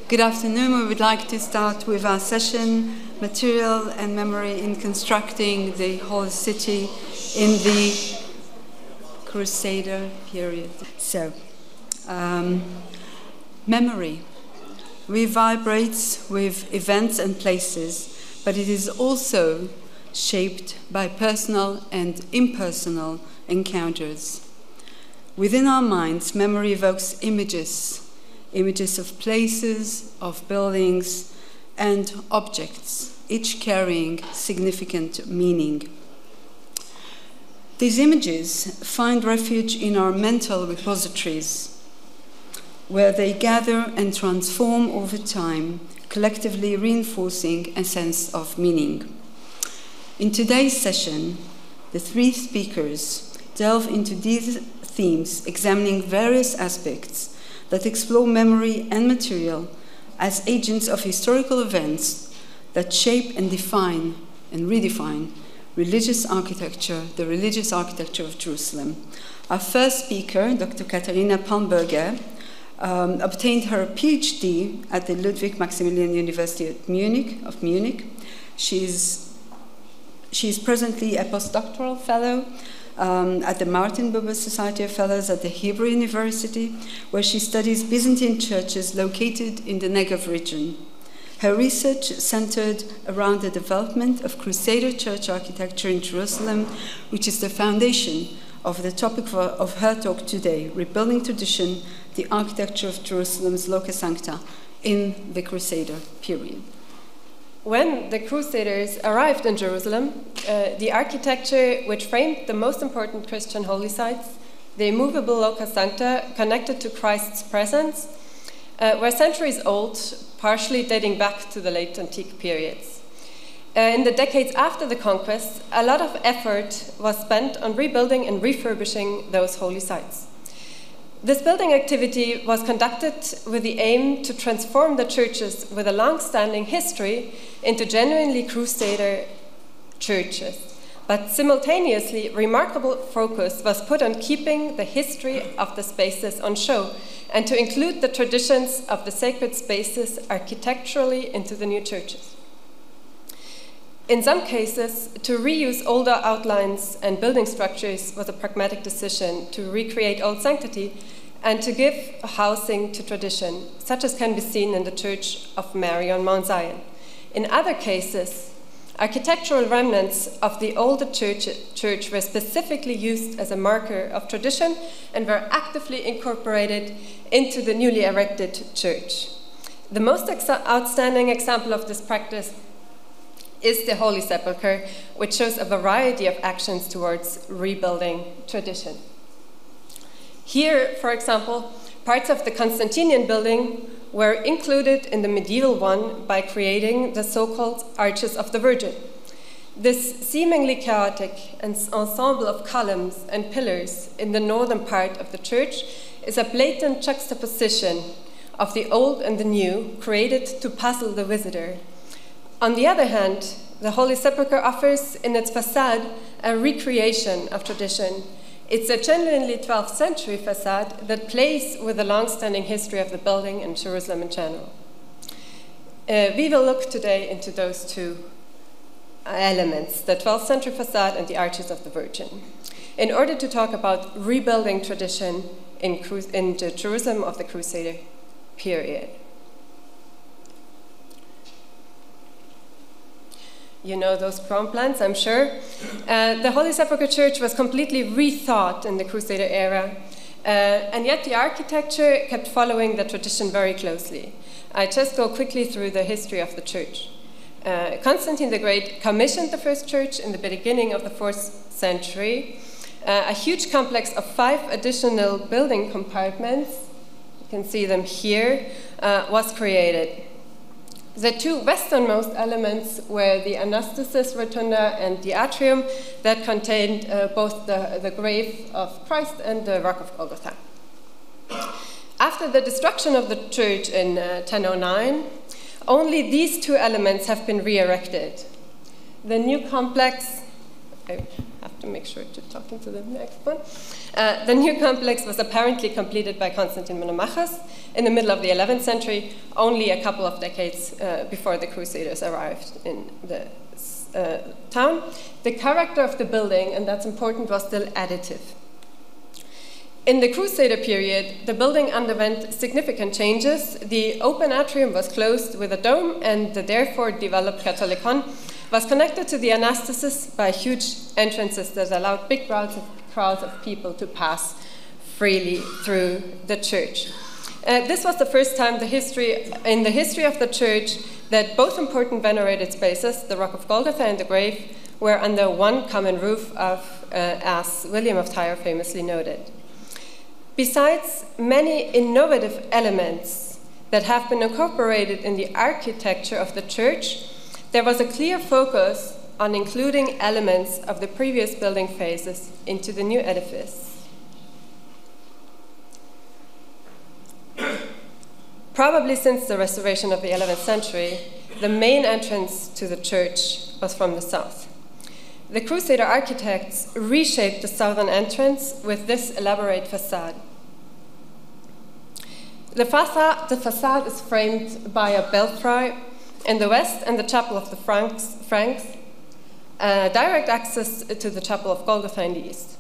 Good afternoon. We would like to start with our session, Material and Memory in Constructing the Holy City in the Crusader period. So, memory reverberates with events and places, but it is also shaped by personal and impersonal encounters. Within our minds, memory evokes images of places, of buildings, and objects, each carrying significant meaning. These images find refuge in our mental repositories, where they gather and transform over time, collectively reinforcing a sense of meaning. In today's session, the three speakers delve into these themes, examining various aspects that explore memory and material as agents of historical events that shape and define and redefine religious architecture, the religious architecture of Jerusalem. Our first speaker, Dr. Katharina Palmberger, obtained her PhD at the Ludwig Maximilian University of Munich. She is presently a postdoctoral fellow at the Martin Buber Society of Fellows at the Hebrew University, where she studies Byzantine churches located in the Negev region. Her research centered around the development of Crusader church architecture in Jerusalem, which is the foundation of the topic of her talk today, Rebuilding Tradition, the Architecture of Jerusalem's Loca Sancta in the Crusader period. When the Crusaders arrived in Jerusalem, the architecture which framed the most important Christian holy sites, the immovable Loca Sancta connected to Christ's presence, were centuries old, partially dating back to the late antique periods. In the decades after the conquest, a lot of effort was spent on rebuilding and refurbishing those holy sites. This building activity was conducted with the aim to transform the churches with a long-standing history into genuinely Crusader churches. But simultaneously, remarkable focus was put on keeping the history of the spaces on show and to include the traditions of the sacred spaces architecturally into the new churches. In some cases, to reuse older outlines and building structures was a pragmatic decision to recreate old sanctity and to give housing to tradition, such as can be seen in the Church of Mary on Mount Zion. In other cases, architectural remnants of the older church were specifically used as a marker of tradition and were actively incorporated into the newly erected church. The most outstanding example of this practice is the Holy Sepulchre, which shows a variety of actions towards rebuilding tradition. Here, for example, parts of the Constantinian building were included in the medieval one by creating the so-called Arches of the Virgin. This seemingly chaotic ensemble of columns and pillars in the northern part of the church is a blatant juxtaposition of the old and the new, created to puzzle the visitor. On the other hand, the Holy Sepulchre offers in its facade a recreation of tradition. It's a genuinely 12th century facade that plays with the long-standing history of the building and Jerusalem in general. We will look today into those two elements, the 12th century facade and the Arches of the Virgin, in order to talk about rebuilding tradition in the Jerusalem of the Crusader period. You know those prom plans, I'm sure. The Holy Sepulchre Church was completely rethought in the Crusader era, and yet the architecture kept following the tradition very closely. I just go quickly through the history of the church. Constantine the Great commissioned the first church in the beginning of the 4th century. A huge complex of 5 additional building compartments, you can see them here, was created. The two westernmost elements were the Anastasis Rotunda and the atrium that contained both the grave of Christ and the rock of Golgotha. After the destruction of the church in 1009, only these two elements have been re-erected. The new complex, have to make sure to talk into the next one. The new complex was apparently completed by Constantine Monomachos in the middle of the 11th century, only a couple of decades before the Crusaders arrived in the town. The character of the building, and that's important, was still additive. In the Crusader period, the building underwent significant changes. The open atrium was closed with a dome, and the therefore developed Catholicon was connected to the anastasis by huge entrances that allowed big crowds of people to pass freely through the church. This was the first time in the history of the church that both important venerated spaces, the Rock of Golgotha and the grave, were under one common roof, as William of Tyre famously noted. Besides many innovative elements that have been incorporated in the architecture of the church, there was a clear focus on including elements of the previous building phases into the new edifice. Probably since the restoration of the 11th century, the main entrance to the church was from the south. The Crusader architects reshaped the southern entrance with this elaborate facade. The facade is framed by a belfry in the west and the Chapel of the Franks, direct access to the Chapel of Golgotha in the east.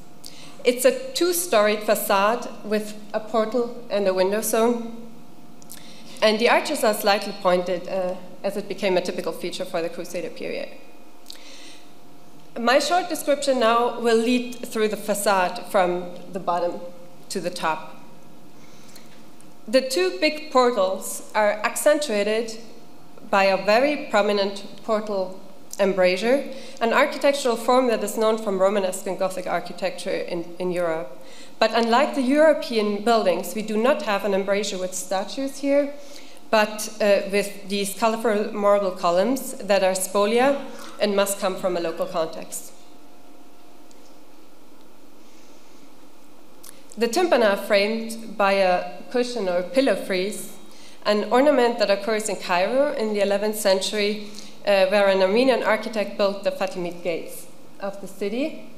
It's a two-storied facade with a portal and a window zone, and the arches are slightly pointed as it became a typical feature for the Crusader period. My short description now will lead through the facade from the bottom to the top. The two big portals are accentuated by a very prominent portal embrasure, an architectural form that is known from Romanesque and Gothic architecture in Europe. But unlike the European buildings, we do not have an embrasure with statues here, but with these colorful marble columns that are spolia and must come from a local context. The tympana are framed by a cushion or pillow frieze, an ornament that occurs in Cairo in the 11th century, where an Armenian architect built the Fatimid gates of the city.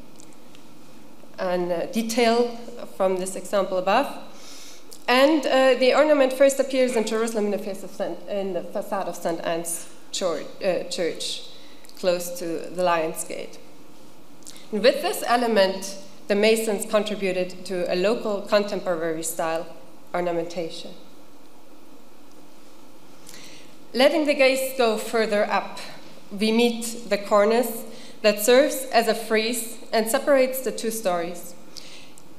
And detail from this example above. And the ornament first appears in Jerusalem in the facade of St. Anne's Church, close to the Lion's Gate. And with this element, the Masons contributed to a local contemporary style ornamentation. Letting the gaze go further up, we meet the cornice that serves as a frieze and separates the two stories.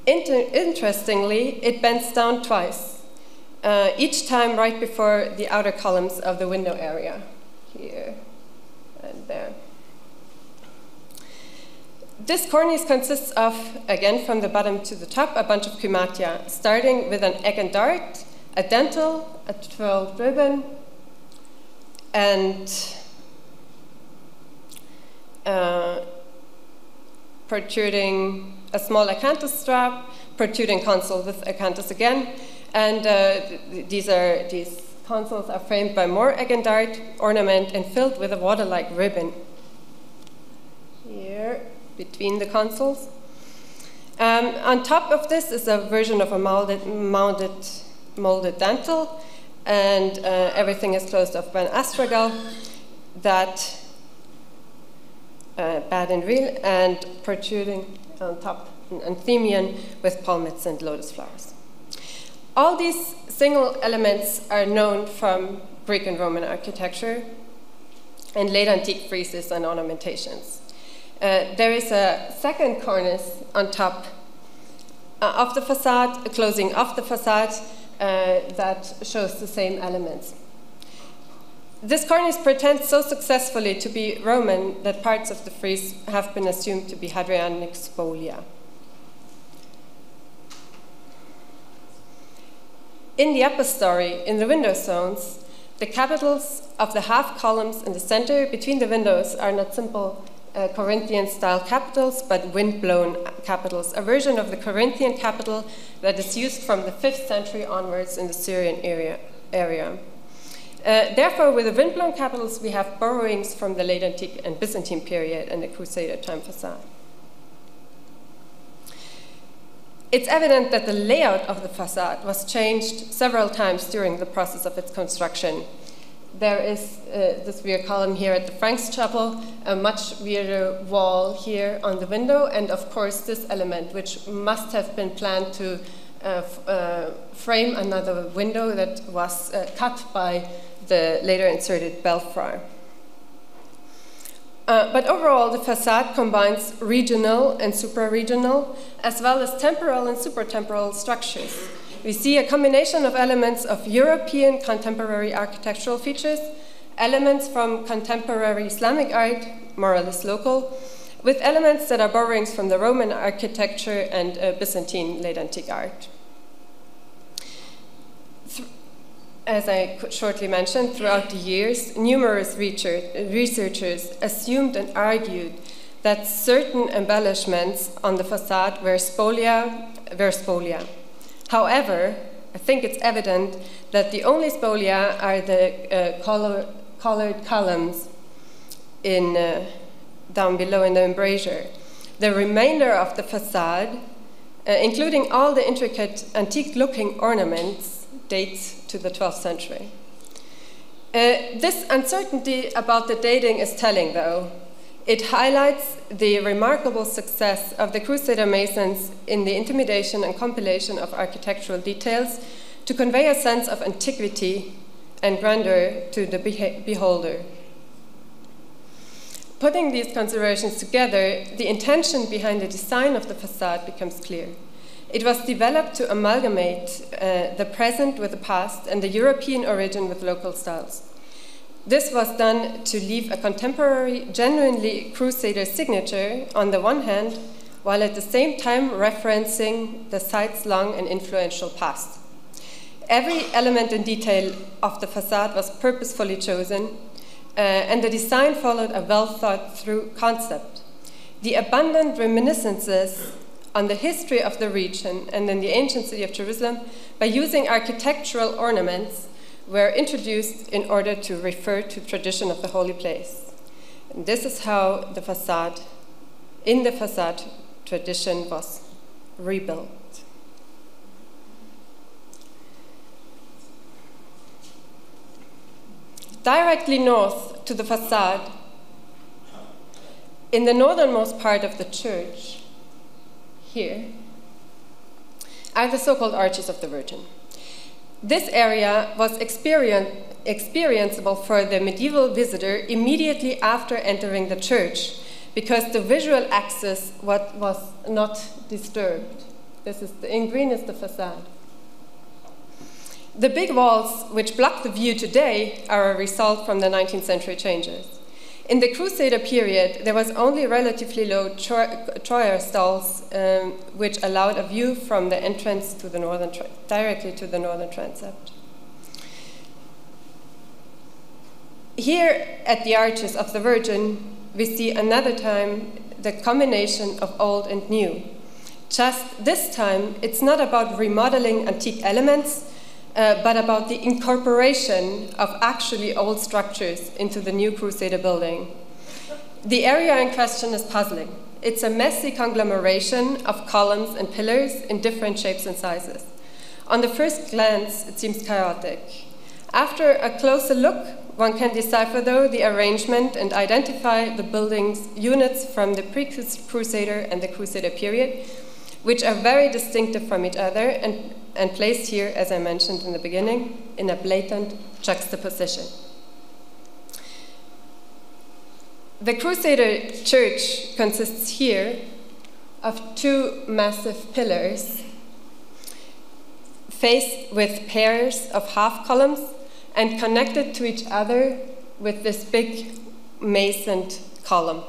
Interestingly, it bends down twice, each time right before the outer columns of the window area, here and there. This cornice consists of, again from the bottom to the top, a bunch of kymatia, starting with an egg and dart, a dentil, a twirled ribbon, and protruding a small acanthus strap, protruding console with acanthus again, and these consoles are framed by more egg and dart ornament and filled with a water-like ribbon here between the consoles. On top of this is a version of a molded dentil, and everything is closed off by an astragal that bad and real, and protruding on top an anthemion with palmets and lotus flowers. All these single elements are known from Greek and Roman architecture and late antique friezes and ornamentations. There is a second cornice on top of the facade, closing off the facade, that shows the same elements. This cornice pretends so successfully to be Roman that parts of the frieze have been assumed to be Hadrianic spolia. In the upper story, in the window zones, the capitals of the half columns in the center between the windows are not simple Corinthian-style capitals, but wind-blown capitals, a version of the Corinthian capital that is used from the 5th century onwards in the Syrian area. Therefore, with the wind-blown capitals, we have borrowings from the late antique and Byzantine period and the Crusader time facade. It's evident that the layout of the facade was changed several times during the process of its construction. There is this weird column here at the Franks Chapel, a much weirder wall here on the window, and of course this element, which must have been planned to frame another window that was cut by the later inserted belfry. But overall, the facade combines regional and supra-regional, as well as temporal and supratemporal structures. We see a combination of elements of European contemporary architectural features, elements from contemporary Islamic art, more or less local, with elements that are borrowings from the Roman architecture and Byzantine late antique art. As I shortly mentioned, throughout the years, numerous researchers assumed and argued that certain embellishments on the facade were spolia. However, I think it's evident that the only spolia are the colored columns down below in the embrasure. The remainder of the facade, including all the intricate antique-looking ornaments, dates to the 12th century. This uncertainty about the dating is telling, though. It highlights the remarkable success of the Crusader masons in the intimidation and compilation of architectural details to convey a sense of antiquity and grandeur to the beholder. Putting these considerations together, the intention behind the design of the facade becomes clear. It was developed to amalgamate the present with the past and the European origin with local styles. This was done to leave a contemporary, genuinely Crusader signature on the one hand, while at the same time referencing the site's long and influential past. Every element and detail of the facade was purposefully chosen, and the design followed a well-thought-through concept. The abundant reminiscences on the history of the region and in the ancient city of Jerusalem by using architectural ornaments were introduced in order to refer to tradition of the holy place. And this is how the facade tradition was rebuilt. Directly north to the facade, in the northernmost part of the church, here, are the so-called Arches of the Virgin. This area was experienceable for the medieval visitor immediately after entering the church, because the visual axis was not disturbed. In green is the facade. The big walls which block the view today are a result from the 19th century changes. In the Crusader period, there was only relatively low choir stalls, which allowed a view from the entrance to the directly to the northern transept. Here at the Arches of the Virgin, we see another time the combination of old and new. Just this time, it's not about remodeling antique elements, but about the incorporation of actually old structures into the new Crusader building. The area in question is puzzling. It's a messy conglomeration of columns and pillars in different shapes and sizes. On the first glance, it seems chaotic. After a closer look, one can decipher, though, the arrangement and identify the building's units from the pre-Crusader and the Crusader period, which are very distinctive from each other and placed here, as I mentioned in the beginning, in a blatant juxtaposition. The Crusader church consists here of two massive pillars faced with pairs of half columns and connected to each other with this big masoned column.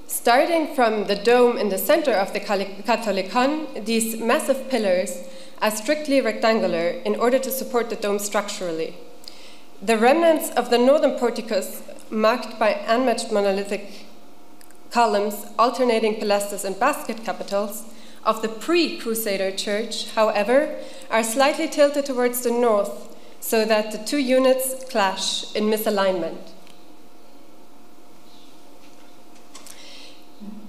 Starting from the dome in the center of the Katholikon, these massive pillars are strictly rectangular in order to support the dome structurally. The remnants of the northern porticos, marked by unmatched monolithic columns, alternating pilasters and basket capitals, of the pre-Crusader church, however, are slightly tilted towards the north so that the two units clash in misalignment.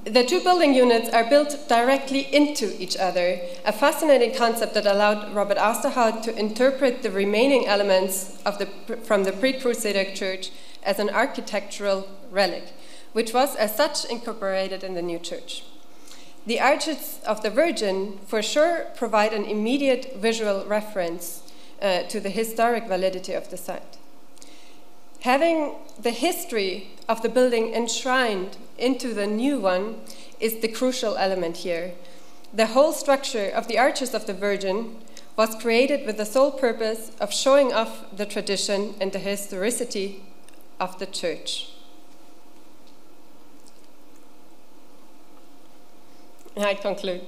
The two building units are built directly into each other, a fascinating concept that allowed Robert Osterhout to interpret the remaining elements from the pre-Crusader church as an architectural relic, which was as such incorporated in the new church. The arches of the Virgin for sure provide an immediate visual reference to the historic validity of the site. Having the history of the building enshrined into the new one is the crucial element here. The whole structure of the arches of the Virgin was created with the sole purpose of showing off the tradition and the historicity of the church. I conclude.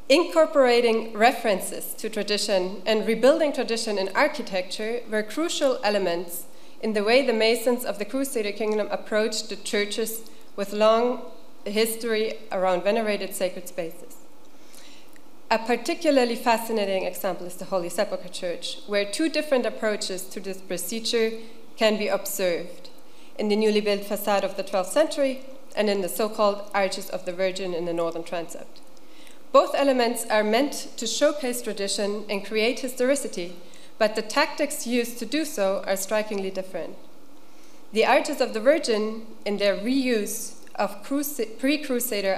Incorporating references to tradition and rebuilding tradition in architecture were crucial elements in the way the Masons of the Crusader Kingdom approached the churches with long history around venerated sacred spaces. A particularly fascinating example is the Holy Sepulchre Church, where two different approaches to this procedure can be observed in the newly built facade of the 12th century and in the so-called Arches of the Virgin in the northern transept. Both elements are meant to showcase tradition and create historicity, but the tactics used to do so are strikingly different. The Arches of the Virgin, in their reuse of the pre-Crusader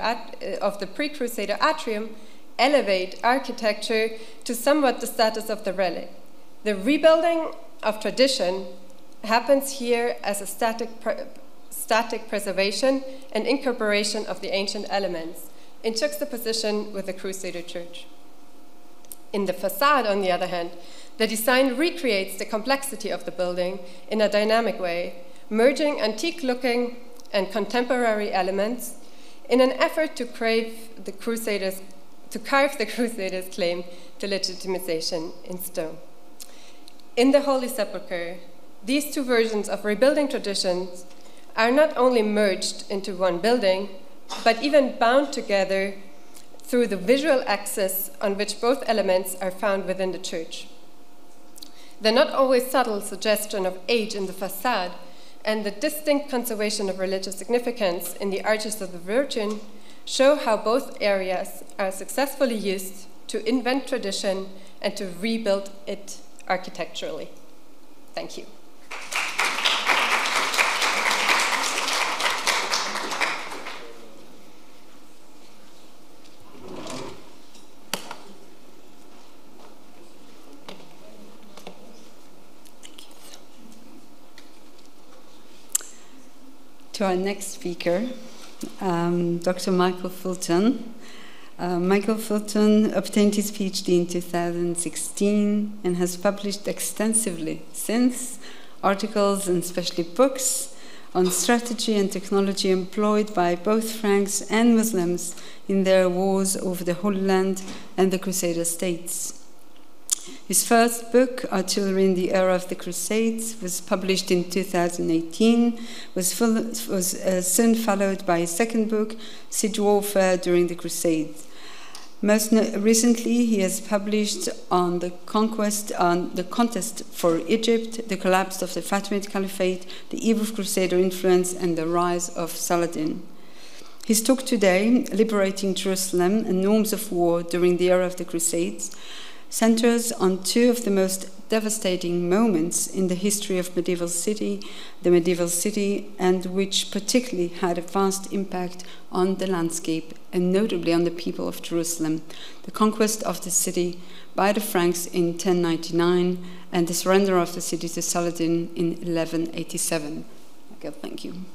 atrium, elevate architecture to somewhat the status of the relic. The rebuilding of tradition happens here as a static preservation and incorporation of the ancient elements, in juxtaposition with the Crusader church. In the facade, on the other hand, the design recreates the complexity of the building in a dynamic way, merging antique-looking and contemporary elements in an effort to carve the Crusaders' claim to legitimization in stone. In the Holy Sepulchre, these two versions of rebuilding traditions are not only merged into one building, but even bound together through the visual axis on which both elements are found within the church. The not always subtle suggestion of age in the facade and the distinct conservation of religious significance in the Arches of the Virgin show how both areas are successfully used to invent tradition and to rebuild it architecturally. Thank you. To our next speaker, Dr. Michael Fulton. Michael Fulton obtained his PhD in 2016 and has published extensively since, articles and especially books on strategy and technology employed by both Franks and Muslims in their wars over the Holy Land and the Crusader states. His first book, Artillery in the Era of the Crusades, was published in 2018, was soon followed by his second book, Siege Warfare During the Crusades. Most recently, he has published on the contest for Egypt, the collapse of the Fatimid Caliphate, the eve of Crusader influence, and the rise of Saladin. His talk today, Liberating Jerusalem and Norms of War During the Era of the Crusades, centers on two of the most devastating moments in the history of the medieval city, and which particularly had a vast impact on the landscape and notably on the people of Jerusalem: the conquest of the city by the Franks in 1099 and the surrender of the city to Saladin in 1187. Okay, thank you.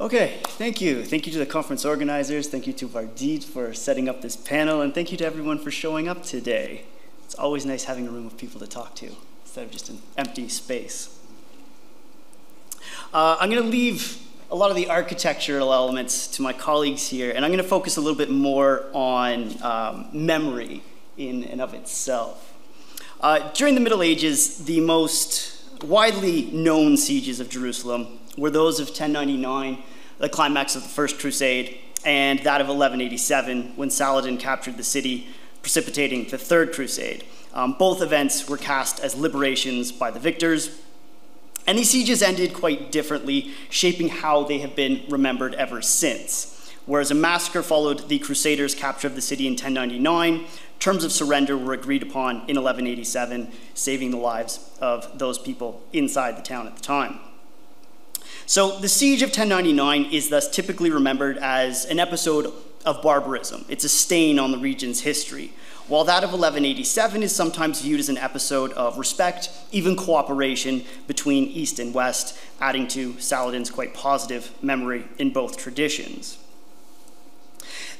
Okay, thank you. Thank you to the conference organizers. Thank you to Lardit for setting up this panel, and thank you to everyone for showing up today. It's always nice having a room of people to talk to instead of just an empty space. I'm going to leave a lot of the architectural elements to my colleagues here, and I'm going to focus a little bit more on memory in and of itself. During the Middle Ages, the most widely known sieges of Jerusalem were those of 1099, the climax of the First Crusade, and that of 1187, when Saladin captured the city, precipitating the Third Crusade. Both events were cast as liberations by the victors, And these sieges ended quite differently, shaping how they have been remembered ever since. Whereas a massacre followed the Crusaders' capture of the city in 1099, terms of surrender were agreed upon in 1187, saving the lives of those people inside the town at the time. So the siege of 1099 is thus typically remembered as an episode of barbarism. It's a stain on the region's history, while that of 1187 is sometimes viewed as an episode of respect, even cooperation between East and West, adding to Saladin's quite positive memory in both traditions.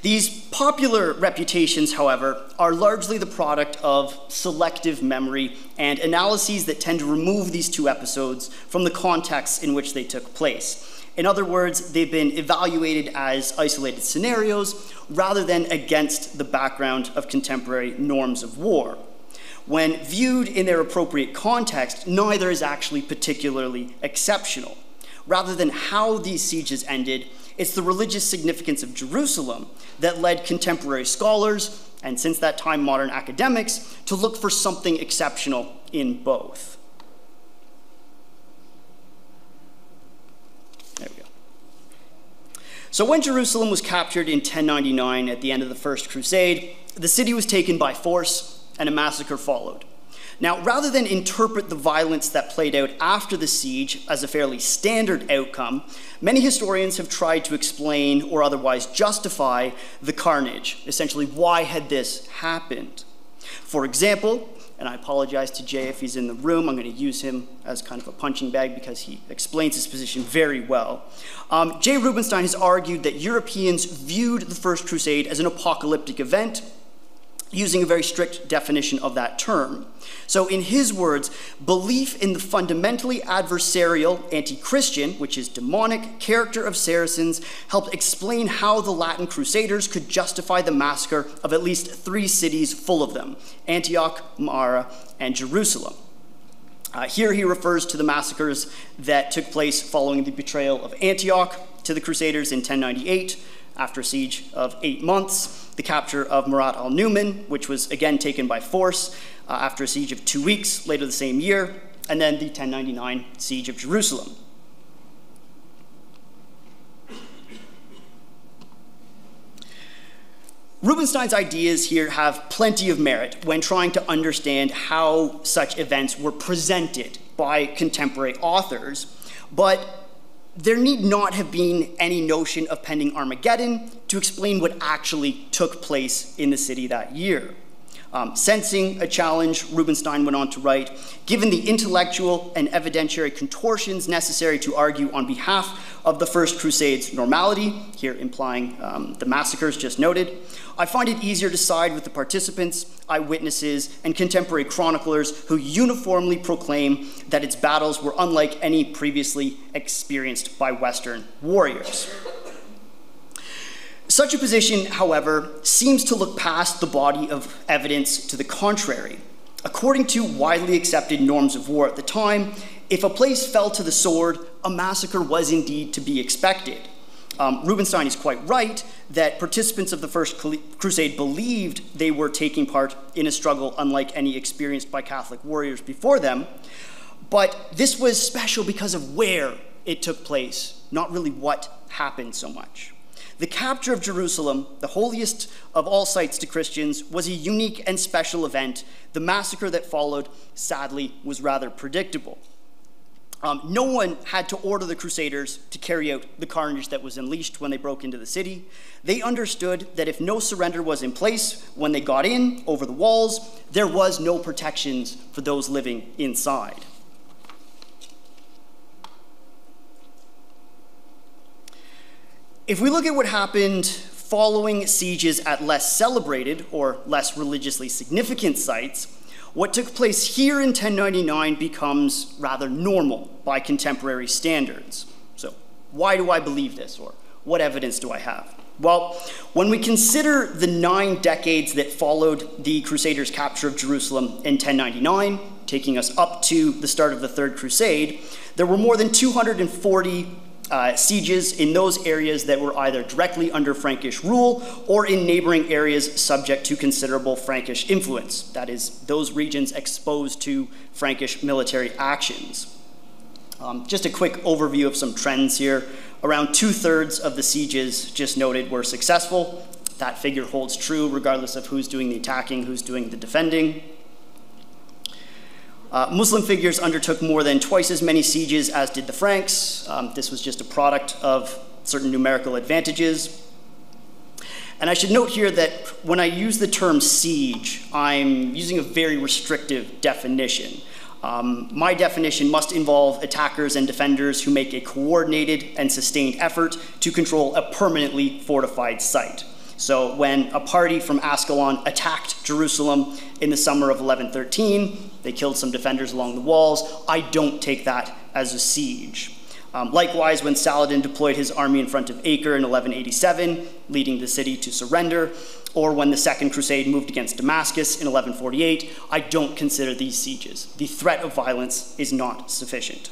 These popular reputations, however, are largely the product of selective memory and analyses that tend to remove these two episodes from the context in which they took place. In other words, they've been evaluated as isolated scenarios rather than against the background of contemporary norms of war. When viewed in their appropriate context, neither is actually particularly exceptional. Rather than how these sieges ended, it's the religious significance of Jerusalem that led contemporary scholars, and since that time modern academics, to look for something exceptional in both. There we go. So when Jerusalem was captured in 1099 at the end of the First Crusade, the city was taken by force and a massacre followed. Now, rather than interpret the violence that played out after the siege as a fairly standard outcome, many historians have tried to explain or otherwise justify the carnage. Essentially, why had this happened? For example, and I apologize to Jay if he's in the room, I'm going to use him as kind of a punching bag because he explains his position very well. Jay Rubenstein has argued that Europeans viewed the First Crusade as an apocalyptic event, using a very strict definition of that term. So in his words, belief in the fundamentally adversarial, anti-Christian, which is demonic, character of Saracens helped explain how the Latin Crusaders could justify the massacre of at least 3 cities full of them, Antioch, Mara, and Jerusalem. Here he refers to the massacres that took place following the betrayal of Antioch to the Crusaders in 1098, after a siege of 8 months, the capture of Murat al-Numan, which was again taken by force after a siege of 2 weeks later the same year, and then the 1099 siege of Jerusalem. Rubenstein's ideas here have plenty of merit when trying to understand how such events were presented by contemporary authors, but there need not have been any notion of pending Armageddon to explain what actually took place in the city that year. Sensing a challenge, Rubenstein went on to write, given the intellectual and evidentiary contortions necessary to argue on behalf of the First Crusade's normality, here implying the massacres just noted, I find it easier to side with the participants, eyewitnesses, and contemporary chroniclers who uniformly proclaim that its battles were unlike any previously experienced by Western warriors. Such a position, however, seems to look past the body of evidence to the contrary. According to widely accepted norms of war at the time, if a place fell to the sword, a massacre was indeed to be expected. Rubenstein is quite right that participants of the First Crusade believed they were taking part in a struggle unlike any experienced by Catholic warriors before them, but this was special because of where it took place, not really what happened so much. The capture of Jerusalem, the holiest of all sites to Christians, was a unique and special event. The massacre that followed, sadly, was rather predictable. No one had to order the Crusaders to carry out the carnage that was unleashed when they broke into the city. They understood that if no surrender was in place when they got in over the walls, there was no protections for those living inside. If we look at what happened following sieges at less celebrated or less religiously significant sites, what took place here in 1099 becomes rather normal by contemporary standards. So why do I believe this, or what evidence do I have? Well, when we consider the 9 decades that followed the Crusaders' capture of Jerusalem in 1099, taking us up to the start of the Third Crusade, there were more than 240 sieges in those areas that were either directly under Frankish rule or in neighboring areas subject to considerable Frankish influence, that is, those regions exposed to Frankish military actions. Just a quick overview of some trends here. Around 2/3 of the sieges just noted were successful. That figure holds true regardless of who's doing the attacking, who's doing the defending. Muslim figures undertook more than twice as many sieges as did the Franks. This was just a product of certain numerical advantages. And I should note here that when I use the term siege, I'm using a very restrictive definition. My definition must involve attackers and defenders who make a coordinated and sustained effort to control a permanently fortified site. So when a party from Ascalon attacked Jerusalem in the summer of 1113, they killed some defenders along the walls. I don't take that as a siege. Likewise, when Saladin deployed his army in front of Acre in 1187, leading the city to surrender, or when the Second Crusade moved against Damascus in 1148, I don't consider these sieges. The threat of violence is not sufficient.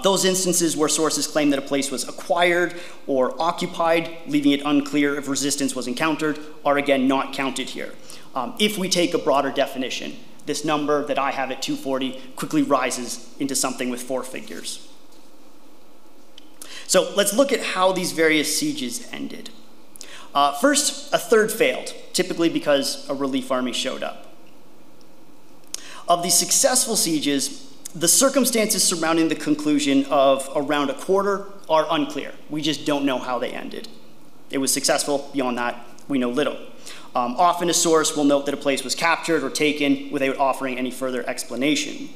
Those instances where sources claim that a place was acquired or occupied, leaving it unclear if resistance was encountered, are again not counted here. If we take a broader definition, this number that I have at 240 quickly rises into something with 4 figures. So let's look at how these various sieges ended. First, a third failed, typically because a relief army showed up. Of the successful sieges, the circumstances surrounding the conclusion of around a quarter are unclear. We just don't know how they ended. It was successful. Beyond that, we know little. Often a source will note that a place was captured or taken without offering any further explanation.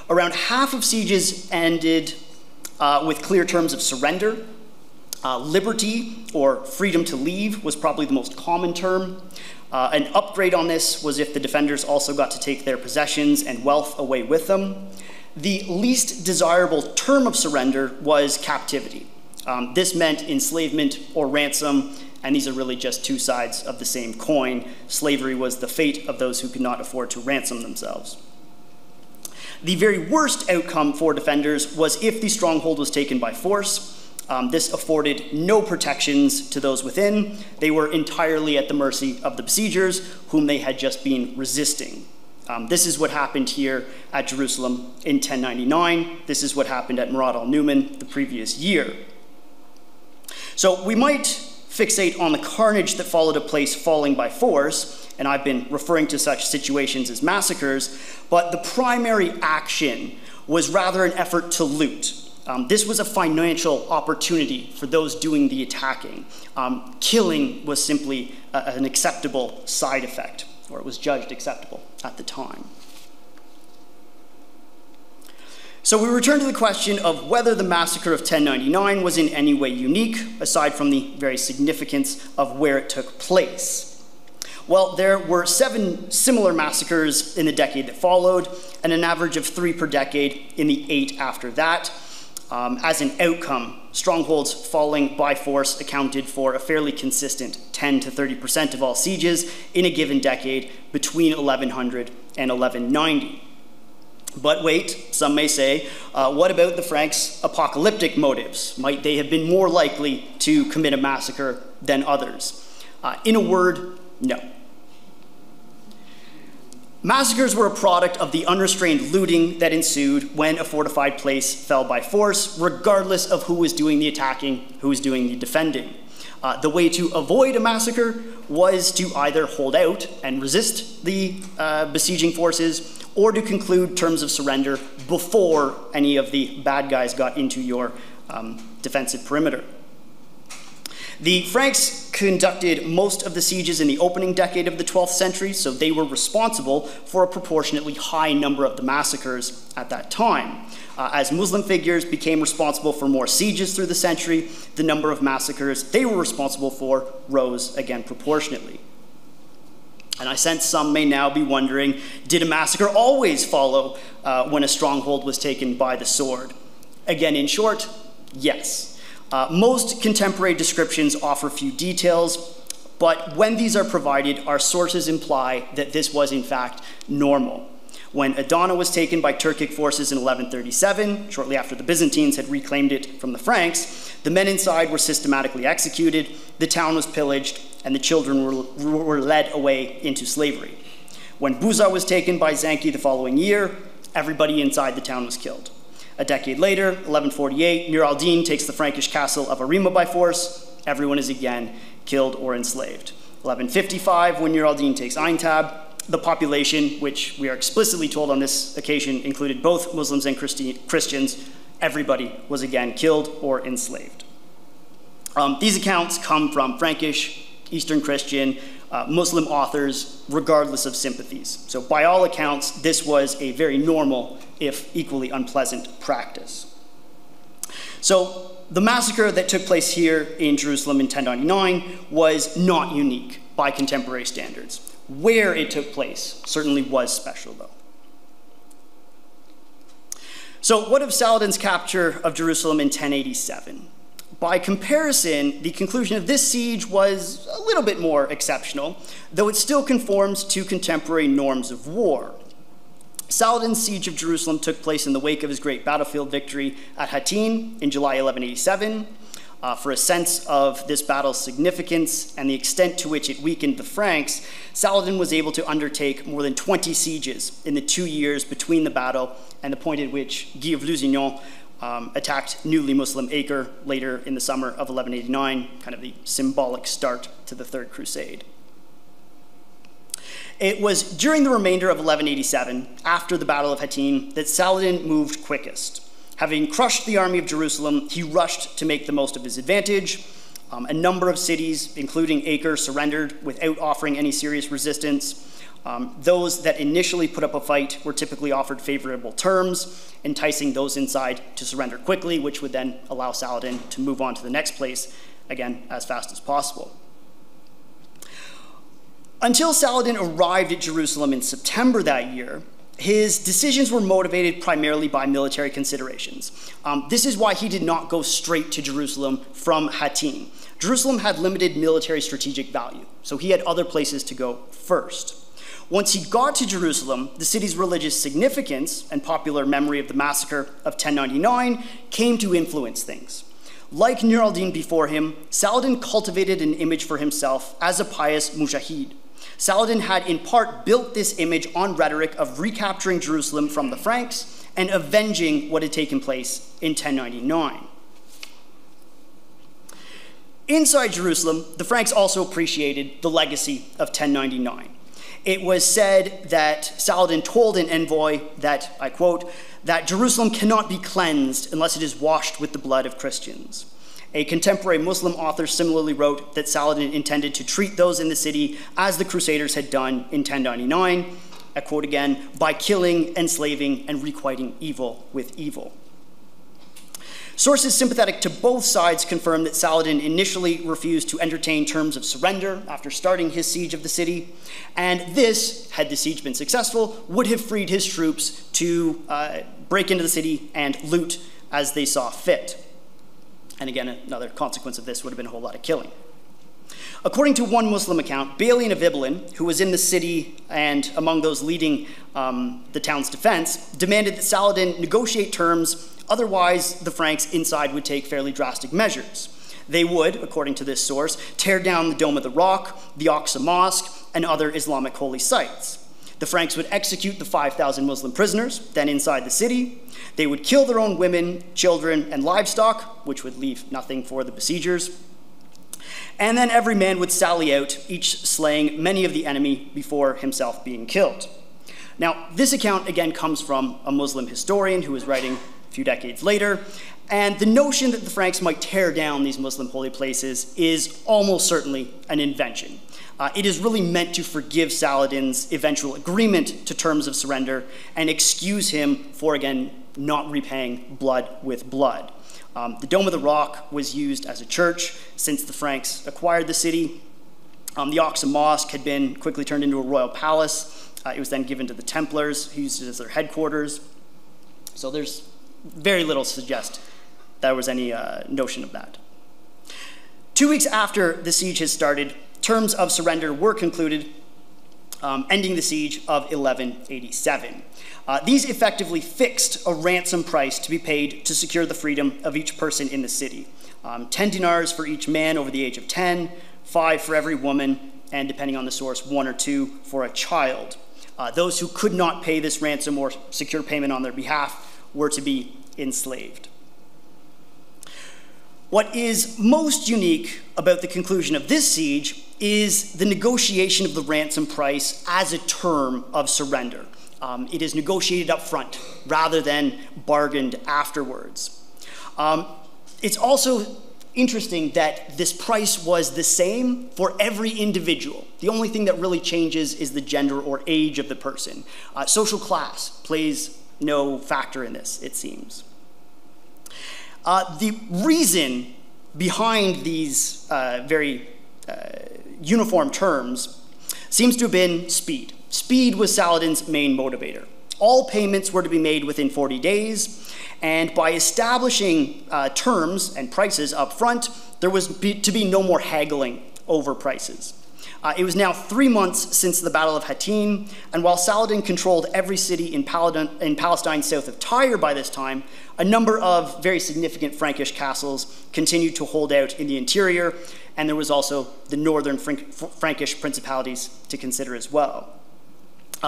Around half of sieges ended with clear terms of surrender. Liberty, or freedom to leave, was probably the most common term. An upgrade on this was if the defenders also got to take their possessions and wealth away with them. The least desirable term of surrender was captivity. This meant enslavement or ransom, and these are really just two sides of the same coin. Slavery was the fate of those who could not afford to ransom themselves. The very worst outcome for defenders was if the stronghold was taken by force. This afforded no protections to those within. They were entirely at the mercy of the besiegers, whom they had just been resisting. This is what happened here at Jerusalem in 1099. This is what happened at Murad al-Numan the previous year. So we might fixate on the carnage that followed a place falling by force, and I've been referring to such situations as massacres, but the primary action was rather an effort to loot. This was a financial opportunity for those doing the attacking. Killing was simply an acceptable side effect, or it was judged acceptable at the time. So we return to the question of whether the massacre of 1099 was in any way unique, aside from the very significance of where it took place. Well, there were 7 similar massacres in the decade that followed, and an average of 3 per decade in the 8 after that. As an outcome, strongholds falling by force accounted for a fairly consistent 10 to 30% of all sieges in a given decade between 1100 and 1190. But wait, some may say, what about the Franks' apocalyptic motives? Might they have been more likely to commit a massacre than others? In a word, no. Massacres were a product of the unrestrained looting that ensued when a fortified place fell by force, regardless of who was doing the attacking, who was doing the defending. The way to avoid a massacre was to either hold out and resist the besieging forces, or to conclude terms of surrender before any of the bad guys got into your defensive perimeter. The Franks conducted most of the sieges in the opening decade of the 12th century, so they were responsible for a proportionately high number of the massacres at that time. As Muslim figures became responsible for more sieges through the century, the number of massacres they were responsible for rose again proportionately. And I sense some may now be wondering, did a massacre always follow when a stronghold was taken by the sword? Again, in short, yes. Most contemporary descriptions offer few details, but when these are provided, our sources imply that this was in fact normal. When Adana was taken by Turkic forces in 1137, shortly after the Byzantines had reclaimed it from the Franks, the men inside were systematically executed, the town was pillaged, and the children were led away into slavery. When Buza was taken by Zanki the following year, everybody inside the town was killed. A decade later, 1148, Nur al-Din takes the Frankish castle of Arima by force. Everyone is again killed or enslaved. 1155, when Nur al-Din takes Aintab, the population, which we are explicitly told on this occasion included both Muslims and Christians, everybody was again killed or enslaved. These accounts come from Frankish, Eastern Christian, Muslim authors, regardless of sympathies. So by all accounts, this was a very normal, if equally unpleasant, practice. So the massacre that took place here in Jerusalem in 1099 was not unique by contemporary standards. Where it took place certainly was special, though. So what of Saladin's capture of Jerusalem in 1087? By comparison, the conclusion of this siege was a little bit more exceptional, though it still conforms to contemporary norms of war. Saladin's siege of Jerusalem took place in the wake of his great battlefield victory at Hattin in July 1187. For a sense of this battle's significance and the extent to which it weakened the Franks, Saladin was able to undertake more than 20 sieges in the 2 years between the battle and the point at which Guy of Lusignan attacked newly Muslim Acre later in the summer of 1189, kind of the symbolic start to the Third Crusade. It was during the remainder of 1187, after the Battle of Hattin, that Saladin moved quickest. Having crushed the army of Jerusalem, he rushed to make the most of his advantage. A number of cities, including Acre, surrendered without offering any serious resistance. Those that initially put up a fight were typically offered favorable terms, enticing those inside to surrender quickly, which would then allow Saladin to move on to the next place, again, as fast as possible. Until Saladin arrived at Jerusalem in September that year, his decisions were motivated primarily by military considerations. This is why he did not go straight to Jerusalem from Hattin. Jerusalem had limited military strategic value, so he had other places to go first. Once he got to Jerusalem, the city's religious significance and popular memory of the massacre of 1099 came to influence things. Like Nur al-Din before him, Saladin cultivated an image for himself as a pious mujahid. Saladin had in part built this image on rhetoric of recapturing Jerusalem from the Franks and avenging what had taken place in 1099. Inside Jerusalem, the Franks also appreciated the legacy of 1099. It was said that Saladin told an envoy that, I quote, that Jerusalem cannot be cleansed unless it is washed with the blood of Christians. A contemporary Muslim author similarly wrote that Saladin intended to treat those in the city as the Crusaders had done in 1099, I quote again, by killing, enslaving, and requiting evil with evil. Sources sympathetic to both sides confirm that Saladin initially refused to entertain terms of surrender after starting his siege of the city, and this, had the siege been successful, would have freed his troops to break into the city and loot as they saw fit. And again, another consequence of this would have been a whole lot of killing. According to one Muslim account, Balian of Ibelin, who was in the city and among those leading the town's defense, demanded that Saladin negotiate terms, otherwise the Franks inside would take fairly drastic measures. They would, according to this source, tear down the Dome of the Rock, the Aqsa Mosque, and other Islamic holy sites. The Franks would execute the 5,000 Muslim prisoners, then inside the city. They would kill their own women, children, and livestock, which would leave nothing for the besiegers. And then every man would sally out, each slaying many of the enemy before himself being killed. Now, this account again comes from a Muslim historian who was writing a few decades later, and the notion that the Franks might tear down these Muslim holy places is almost certainly an invention. It is really meant to forgive Saladin's eventual agreement to terms of surrender and excuse him for, again, not repaying blood with blood. The Dome of the Rock was used as a church since the Franks acquired the city. The Aqsa Mosque had been quickly turned into a royal palace. It was then given to the Templars, who used it as their headquarters. So there's very little to suggest there was any notion of that. 2 weeks after the siege had started, terms of surrender were concluded, ending the siege of 1187. These effectively fixed a ransom price to be paid to secure the freedom of each person in the city. 10 dinars for each man over the age of 10, 5 for every woman, and depending on the source, 1 or 2 for a child. Those who could not pay this ransom or secure payment on their behalf were to be enslaved. What is most unique about the conclusion of this siege is the negotiation of the ransom price as a term of surrender. It is negotiated up front rather than bargained afterwards. It's also interesting that this price was the same for every individual. The only thing that really changes is the gender or age of the person. Social class plays no factor in this, it seems. The reason behind these very uniform terms seems to have been speed. Speed was Saladin's main motivator. All payments were to be made within 40 days, and by establishing terms and prices up front, there was to be no more haggling over prices. It was now 3 months since the Battle of Hattin, and while Saladin controlled every city in Palestine south of Tyre by this time, a number of very significant Frankish castles continued to hold out in the interior, and there was also the northern Frankish principalities to consider as well.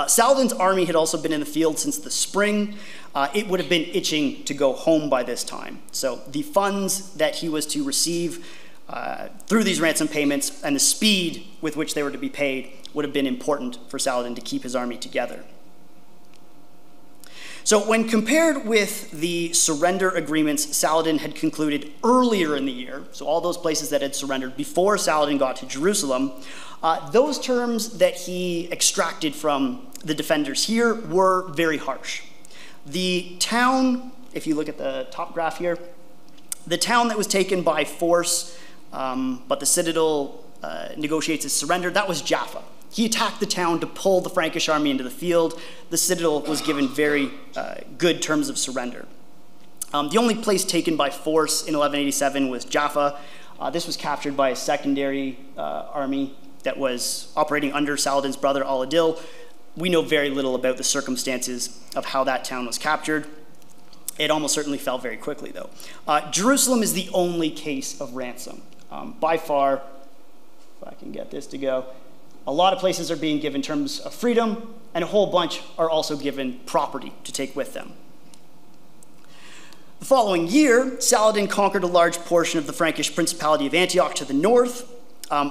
Saladin's army had also been in the field since the spring. It would have been itching to go home by this time. So the funds that he was to receive through these ransom payments and the speed with which they were to be paid would have been important for Saladin to keep his army together. So when compared with the surrender agreements Saladin had concluded earlier in the year, so all those places that had surrendered before Saladin got to Jerusalem, those terms that he extracted from the defenders here were very harsh. The town, if you look at the top graph here, the town that was taken by force, but the citadel negotiates its surrender, that was Jaffa. He attacked the town to pull the Frankish army into the field. The citadel was given very good terms of surrender. The only place taken by force in 1187 was Jaffa. This was captured by a secondary army that was operating under Saladin's brother Al-Adil. We know very little about the circumstances of how that town was captured. It almost certainly fell very quickly, though. Jerusalem is the only case of ransom. By far, if I can get this to go, a lot of places are being given terms of freedom, and a whole bunch are also given property to take with them. The following year, Saladin conquered a large portion of the Frankish Principality of Antioch to the north.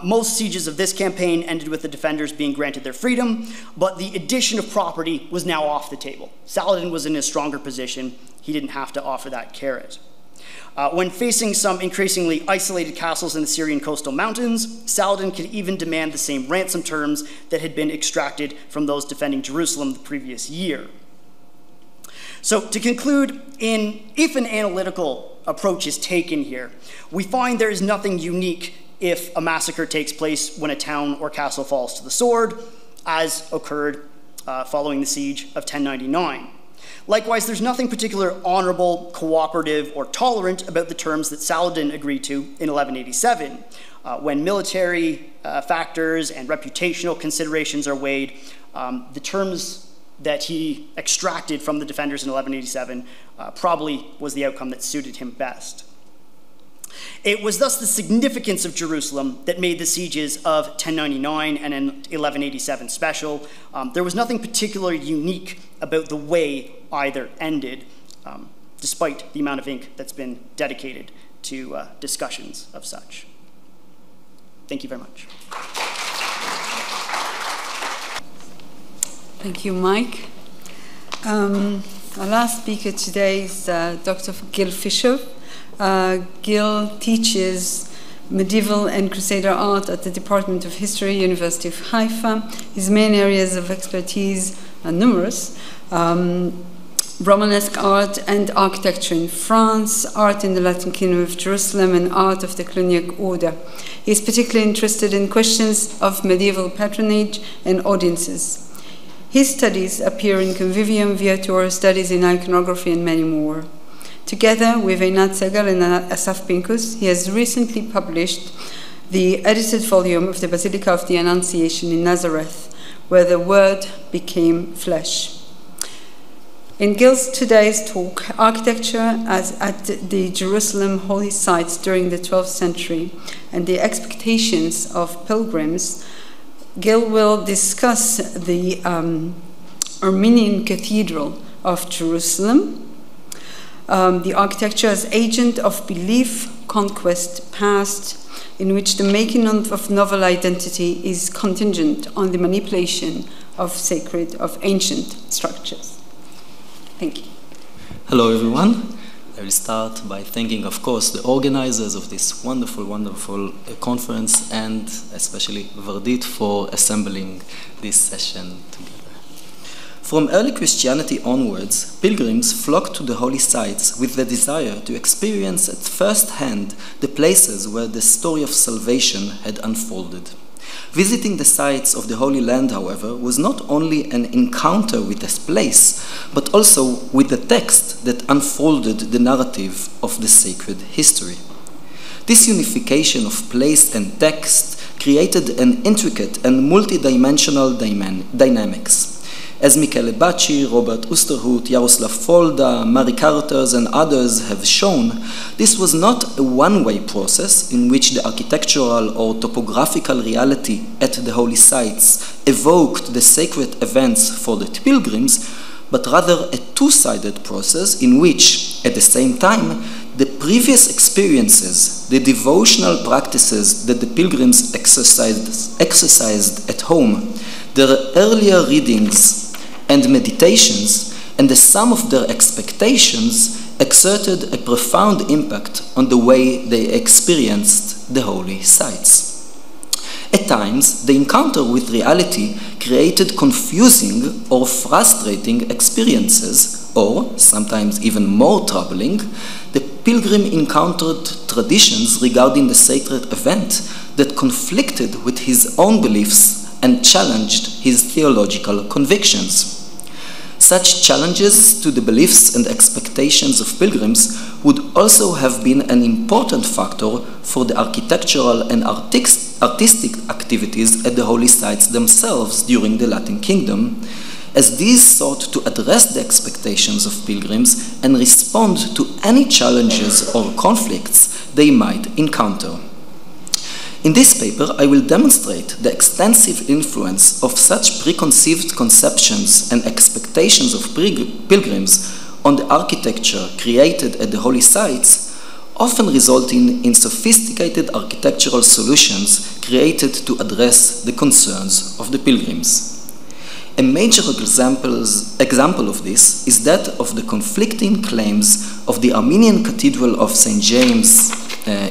Most sieges of this campaign ended with the defenders being granted their freedom, but the addition of property was now off the table. Saladin was in a stronger position. He didn't have to offer that carrot. When facing some increasingly isolated castles in the Syrian coastal mountains, Saladin could even demand the same ransom terms that had been extracted from those defending Jerusalem the previous year. So to conclude, if an analytical approach is taken here, we find there is nothing unique if a massacre takes place when a town or castle falls to the sword, as occurred following the siege of 1099. Likewise, there's nothing particularly honorable, cooperative, or tolerant about the terms that Saladin agreed to in 1187. When military factors and reputational considerations are weighed, the terms that he extracted from the defenders in 1187 probably was the outcome that suited him best. It was thus the significance of Jerusalem that made the sieges of 1099 and 1187 special. There was nothing particularly unique about the way either ended, despite the amount of ink that's been dedicated to discussions of such. Thank you very much. Thank you, Mike. Our last speaker today is Dr. Gil Fishhof. Gil teaches medieval and Crusader art at the Department of History, University of Haifa. His main areas of expertise are numerous. Romanesque art and architecture in France, art in the Latin Kingdom of Jerusalem, and art of the Cluniac order. He is particularly interested in questions of medieval patronage and audiences. His studies appear in Convivium, Viator, Studies in Iconography, and many more. Together with Einat Segal and Asaf Pinkus, he has recently published the edited volume of the Basilica of the Annunciation in Nazareth, where the Word became flesh. In Gil's today's talk, Architecture as at the Jerusalem Holy Sites during the 12th century and the Expectations of Pilgrims, Gil will discuss the Armenian Cathedral of Jerusalem, the architecture as agent of belief, conquest, past, in which the making of novel identity is contingent on the manipulation of ancient structures. Thank you. Hello, everyone. I will start by thanking, of course, the organizers of this wonderful, wonderful conference, and especially Verdit for assembling this session together. From early Christianity onwards, pilgrims flocked to the holy sites with the desire to experience at first hand the places where the story of salvation had unfolded. Visiting the sites of the Holy Land, however, was not only an encounter with this place, but also with the text that unfolded the narrative of the sacred history. This unification of place and text created an intricate and multidimensional dynamics. As Michele Bacci, Robert Oosterhout, Jaroslav Folda, Mary Carters, and others have shown, this was not a one-way process in which the architectural or topographical reality at the holy sites evoked the sacred events for the pilgrims, but rather a two-sided process in which, at the same time, the previous experiences, the devotional practices that the pilgrims exercised at home, their earlier readings and meditations, and the sum of their expectations exerted a profound impact on the way they experienced the holy sites. At times, the encounter with reality created confusing or frustrating experiences, or, sometimes even more troubling, the pilgrim encountered traditions regarding the sacred event that conflicted with his own beliefs and challenged his theological convictions. Such challenges to the beliefs and expectations of pilgrims would also have been an important factor for the architectural and artistic activities at the holy sites themselves during the Latin Kingdom, as these sought to address the expectations of pilgrims and respond to any challenges or conflicts they might encounter. In this paper, I will demonstrate the extensive influence of such preconceived conceptions and expectations of pilgrims on the architecture created at the holy sites, often resulting in sophisticated architectural solutions created to address the concerns of the pilgrims. A major example of this is that of the conflicting claims of the Armenian Cathedral of St. James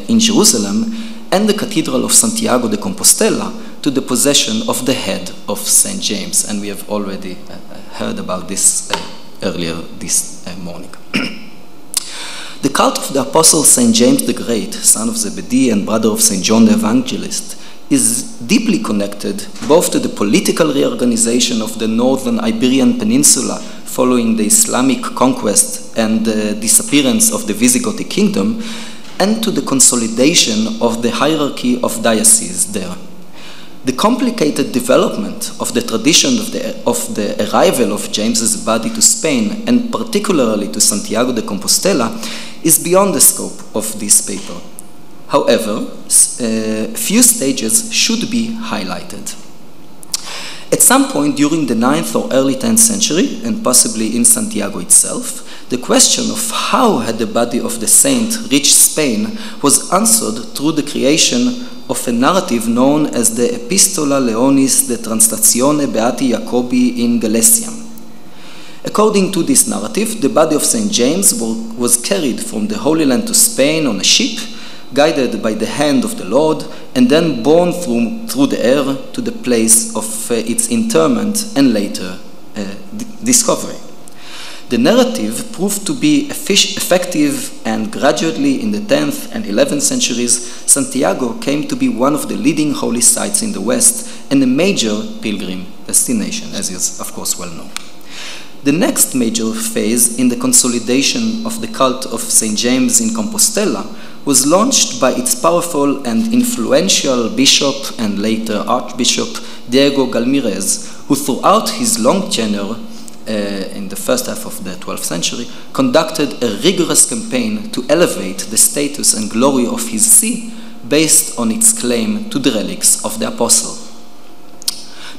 in Jerusalem and the Cathedral of Santiago de Compostela to the possession of the head of St. James. And we have already heard about this earlier this morning. The cult of the Apostle St. James the Great, son of Zebedee and brother of St. John the Evangelist, is deeply connected both to the political reorganization of the northern Iberian Peninsula following the Islamic conquest and the disappearance of the Visigothic kingdom, and to the consolidation of the hierarchy of dioceses there. The complicated development of the tradition of the arrival of James's body to Spain, and particularly to Santiago de Compostela, is beyond the scope of this paper. However, few stages should be highlighted. At some point during the 9th or early 10th century, and possibly in Santiago itself, the question of how had the body of the saint reached Spain was answered through the creation of a narrative known as the Epistola Leonis de Translatione Beati Jacobi in Galiciam. According to this narrative, the body of St. James was carried from the Holy Land to Spain on a ship, guided by the hand of the Lord, and then borne through the air to the place of its interment and later discovery. The narrative proved to be effective, and gradually in the 10th and 11th centuries, Santiago came to be one of the leading holy sites in the West and a major pilgrim destination, as is of course well known. The next major phase in the consolidation of the cult of St. James in Compostela was launched by its powerful and influential bishop and later Archbishop Diego Galmirez, who throughout his long tenure in the first half of the 12th century, conducted a rigorous campaign to elevate the status and glory of his see based on its claim to the relics of the apostle.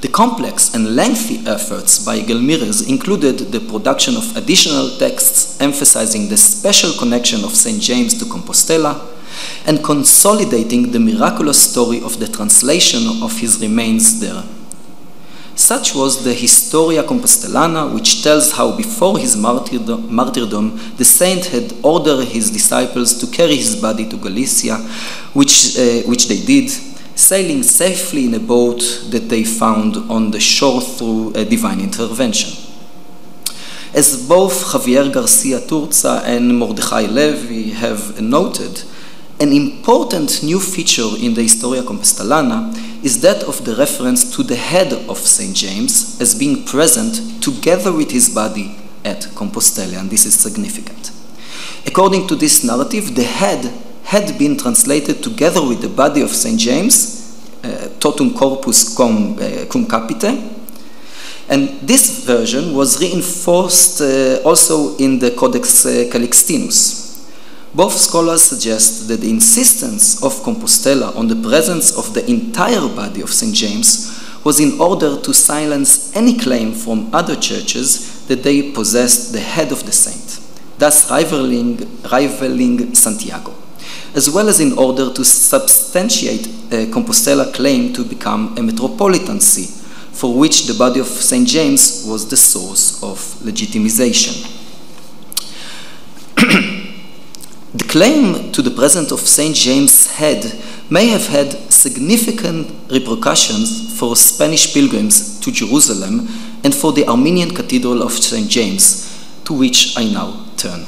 The complex and lengthy efforts by Gelmires included the production of additional texts emphasizing the special connection of St. James to Compostela and consolidating the miraculous story of the translation of his remains there. Such was the Historia Compostelana, which tells how before his martyrdom, the saint had ordered his disciples to carry his body to Galicia, which they did, sailing safely in a boat that they found on the shore through a divine intervention. As both Javier Garcia Turza and Mordechai Levi have noted, an important new feature in the Historia Compostelana is that of the reference to the head of St. James as being present together with his body at Compostela, and this is significant. According to this narrative, the head had been translated together with the body of St. James, totum corpus cum capite, and this version was reinforced also in the Codex Calixtinus. Both scholars suggest that the insistence of Compostela on the presence of the entire body of St. James was in order to silence any claim from other churches that they possessed the head of the saint, thus rivaling Santiago, as well as in order to substantiate Compostela's claim to become a metropolitan see, for which the body of St. James was the source of legitimization. The claim to the presence of St. James' head may have had significant repercussions for Spanish pilgrims to Jerusalem and for the Armenian Cathedral of St. James, to which I now turn.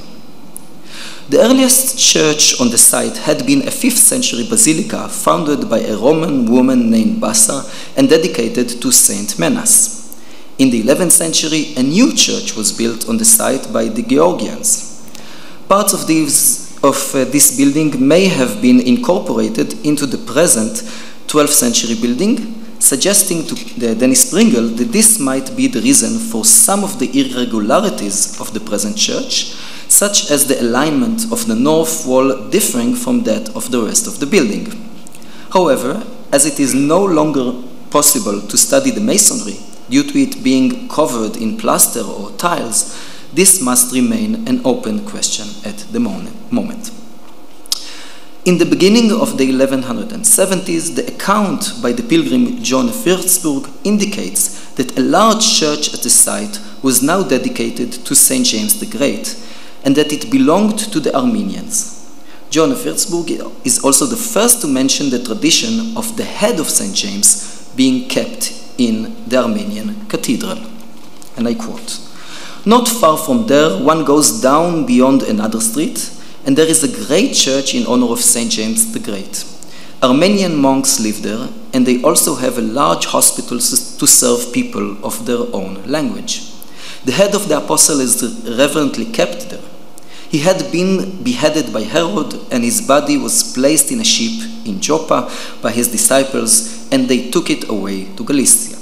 The earliest church on the site had been a 5th century basilica founded by a Roman woman named Bassa and dedicated to Saint Menas. In the 11th century, a new church was built on the site by the Georgians. Parts of this building may have been incorporated into the present 12th century building, suggesting to Dennis Pringle that this might be the reason for some of the irregularities of the present church, such as the alignment of the north wall differing from that of the rest of the building. However, as it is no longer possible to study the masonry due to it being covered in plaster or tiles, this must remain an open question at the moment. In the beginning of the 1170s, the account by the pilgrim John of Würzburg indicates that a large church at the site was now dedicated to St. James the Great, and that it belonged to the Armenians. John of Würzburg is also the first to mention the tradition of the head of St. James being kept in the Armenian cathedral. And I quote, "Not far from there, one goes down beyond another street, and there is a great church in honor of St. James the Great. Armenian monks live there, and they also have a large hospital to serve people of their own language. The head of the apostle is reverently kept there. He had been beheaded by Herod, and his body was placed in a ship in Joppa by his disciples, and they took it away to Galicia.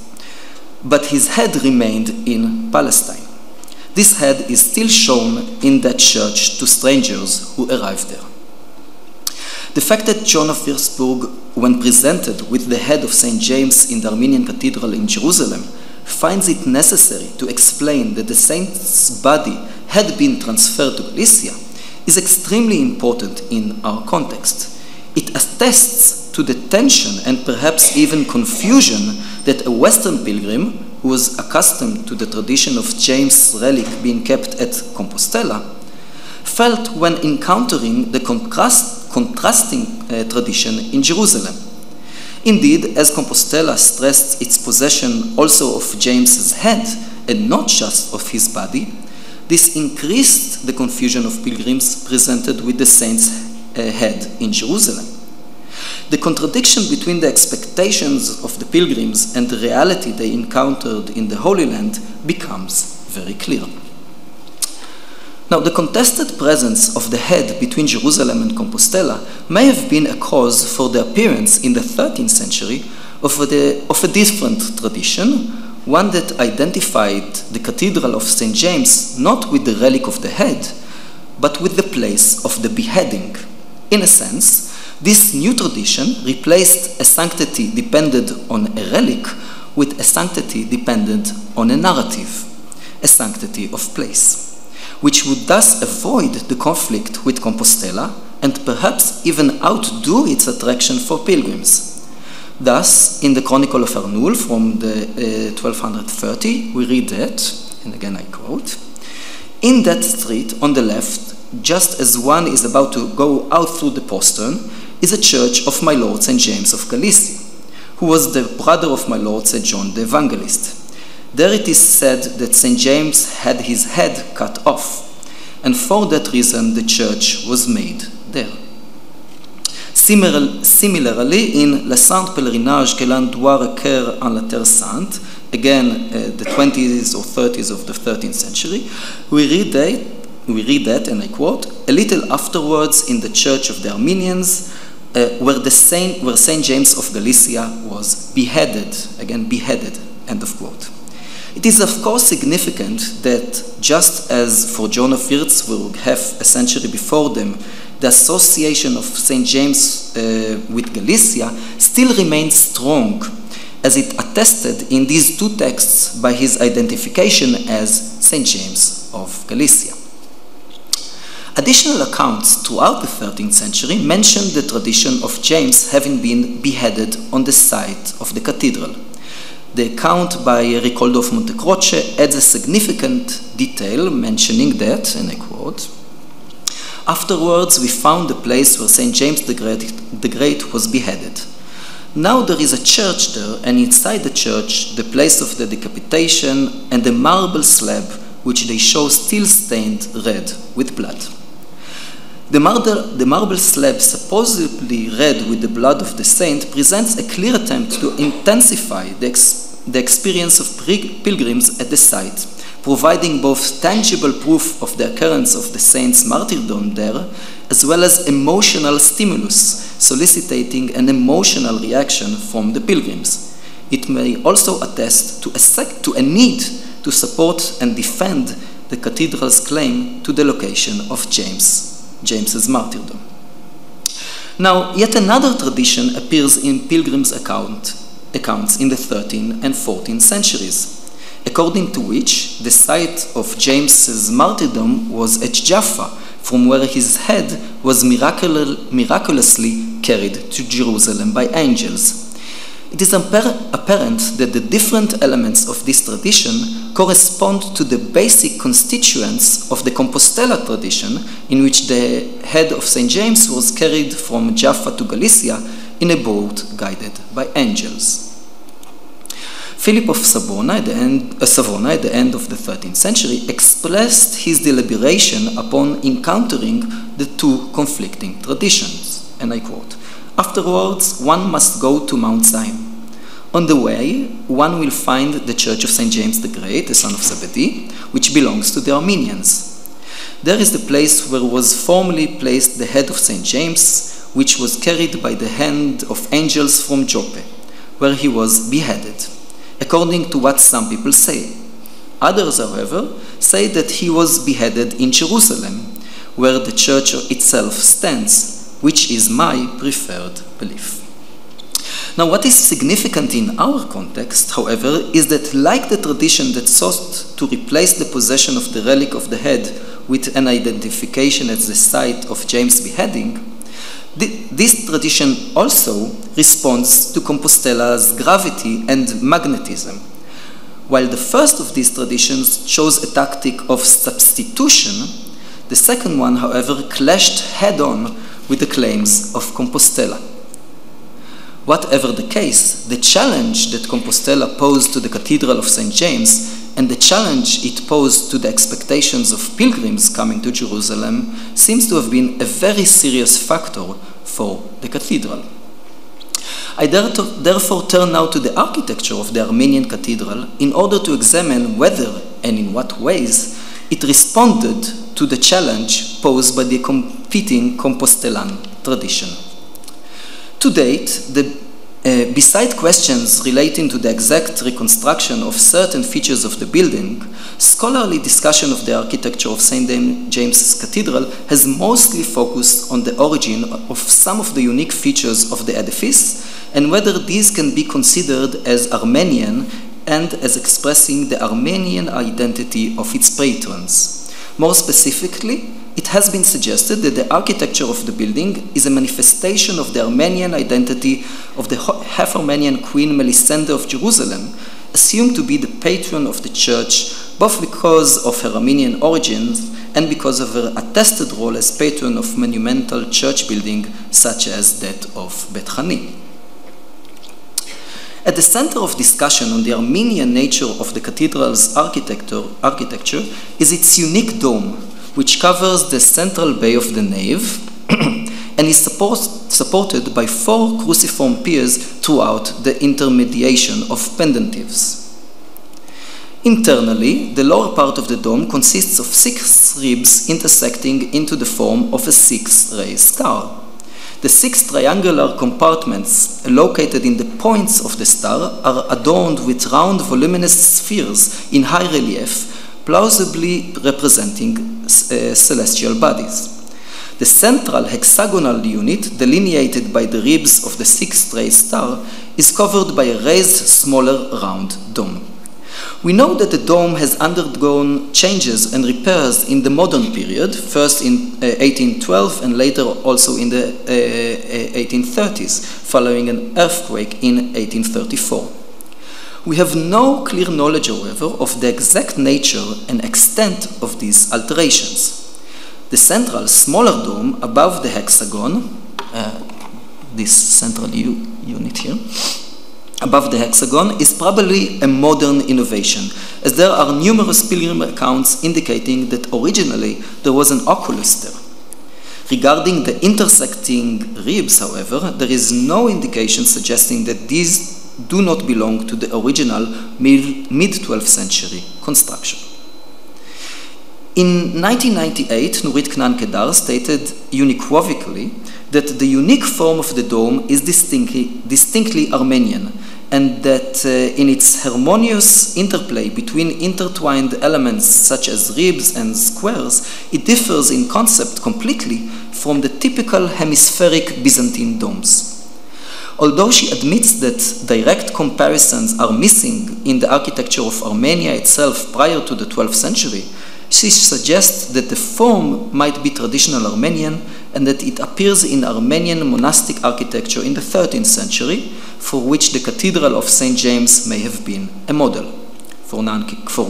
But his head remained in Palestine. This head is still shown in that church to strangers who arrived there." The fact that John of Würzburg, when presented with the head of St. James in the Armenian Cathedral in Jerusalem, finds it necessary to explain that the saint's body had been transferred to Galicia is extremely important in our context. It attests to the tension and perhaps even confusion that a Western pilgrim who was accustomed to the tradition of James' relic being kept at Compostela felt when encountering the contrasting tradition in Jerusalem. Indeed, as Compostela stressed its possession also of James's head and not just of his body, this increased the confusion of pilgrims presented with the saint's head in Jerusalem. The contradiction between the expectations of the pilgrims and the reality they encountered in the Holy Land becomes very clear. Now, the contested presence of the head between Jerusalem and Compostela may have been a cause for the appearance in the 13th century of a different tradition, one that identified the Cathedral of St. James not with the relic of the head, but with the place of the beheading. In a sense, this new tradition replaced a sanctity dependent on a relic with a sanctity dependent on a narrative, a sanctity of place, which would thus avoid the conflict with Compostela and perhaps even outdo its attraction for pilgrims. Thus, in the Chronicle of Arnul from the 1230, we read that, and again I quote, "In that street on the left, just as one is about to go out through the postern, is a church of my Lord St. James of Galicia, who was the brother of my Lord St. John the Evangelist. There it is said that St. James had his head cut off, and for that reason the church was made there." Similarly, in Le Saint Pèlerinage que l'on doit requérir en la Terre Sainte, again the 20s or 30s of the 13th century, we read that, and I quote, "A little afterwards in the church of the Armenians, where St. James of Galicia was beheaded," again beheaded, end of quote. It is of course significant that just as for John of Würzburg, half a century before them, the association of St. James with Galicia still remains strong, as it attested in these two texts by his identification as St. James of Galicia. Additional accounts throughout the 13th century mention the tradition of James having been beheaded on the site of the cathedral. The account by Ricoldo of Montecroce adds a significant detail mentioning that, and I quote, "Afterwards we found the place where St. James the Great was beheaded. Now there is a church there, and inside the church the place of the decapitation and a marble slab which they show still stained red with blood. The marble slab, supposedly red with the blood of the saint, presents a clear attempt to intensify the experience of pilgrims at the site, providing both tangible proof of the occurrence of the saint's martyrdom there, as well as emotional stimulus, soliciting an emotional reaction from the pilgrims. It may also attest to a need to support and defend the cathedral's claim to the location of James's martyrdom." Now, yet another tradition appears in pilgrims' accounts in the 13th and 14th centuries, according to which the site of James's martyrdom was at Jaffa, from where his head was miraculously carried to Jerusalem by angels. It is apparent that the different elements of this tradition correspond to the basic constituents of the Compostela tradition, in which the head of St. James was carried from Jaffa to Galicia in a boat guided by angels. Philip of Savona at the end of the 13th century expressed his deliberation upon encountering the two conflicting traditions, and I quote, "Afterwards, one must go to Mount Zion. On the way, one will find the church of St. James the Great, the son of Zebedee, which belongs to the Armenians. There is the place where was formerly placed the head of St. James, which was carried by the hand of angels from Joppe, where he was beheaded, according to what some people say. Others, however, say that he was beheaded in Jerusalem, where the church itself stands, which is my preferred belief." Now, what is significant in our context, however, is that like the tradition that sought to replace the possession of the relic of the head with an identification as the site of James' beheading, this tradition also responds to Compostela's gravity and magnetism. While the first of these traditions chose a tactic of substitution, the second one, however, clashed head-on with the claims of Compostela. Whatever the case, the challenge that Compostela posed to the Cathedral of St. James and the challenge it posed to the expectations of pilgrims coming to Jerusalem seems to have been a very serious factor for the cathedral. I therefore turn now to the architecture of the Armenian cathedral in order to examine whether and in what ways it responded to the challenge posed by the competing Compostelan tradition. To date, beside questions relating to the exact reconstruction of certain features of the building, scholarly discussion of the architecture of St. James's Cathedral has mostly focused on the origin of some of the unique features of the edifice and whether these can be considered as Armenian and as expressing the Armenian identity of its patrons. More specifically, it has been suggested that the architecture of the building is a manifestation of the Armenian identity of the half-Armenian Queen Melisende of Jerusalem, assumed to be the patron of the church, both because of her Armenian origins and because of her attested role as patron of monumental church building such as that of Bet Chani. At the center of discussion on the Armenian nature of the cathedral's architecture is its unique dome, which covers the central bay of the nave and is supported by 4 cruciform piers throughout the intermediation of pendentives. Internally, the lower part of the dome consists of 6 ribs intersecting into the form of a 6-ray star. The 6 triangular compartments located in the points of the star are adorned with round voluminous spheres in high relief, plausibly representing celestial bodies. The central hexagonal unit, delineated by the ribs of the 6th-ray star, is covered by a raised, smaller, round dome. We know that the dome has undergone changes and repairs in the modern period, first in 1812 and later also in the 1830s, following an earthquake in 1834. We have no clear knowledge, however, of the exact nature and extent of these alterations. The central, smaller dome above the hexagon, this central unit here, above the hexagon, is probably a modern innovation, as there are numerous pilgrim accounts indicating that originally there was an oculus there. Regarding the intersecting ribs, however, there is no indication suggesting that these do not belong to the original mid-12th century construction. In 1998, Nurit Knan Kedar stated unequivocally that the unique form of the dome is distinctly Armenian, and that in its harmonious interplay between intertwined elements such as ribs and squares, it differs in concept completely from the typical hemispheric Byzantine domes. Although she admits that direct comparisons are missing in the architecture of Armenia itself prior to the 12th century, she suggests that the form might be traditional Armenian and that it appears in Armenian monastic architecture in the 13th century, for which the Cathedral of St. James may have been a model. For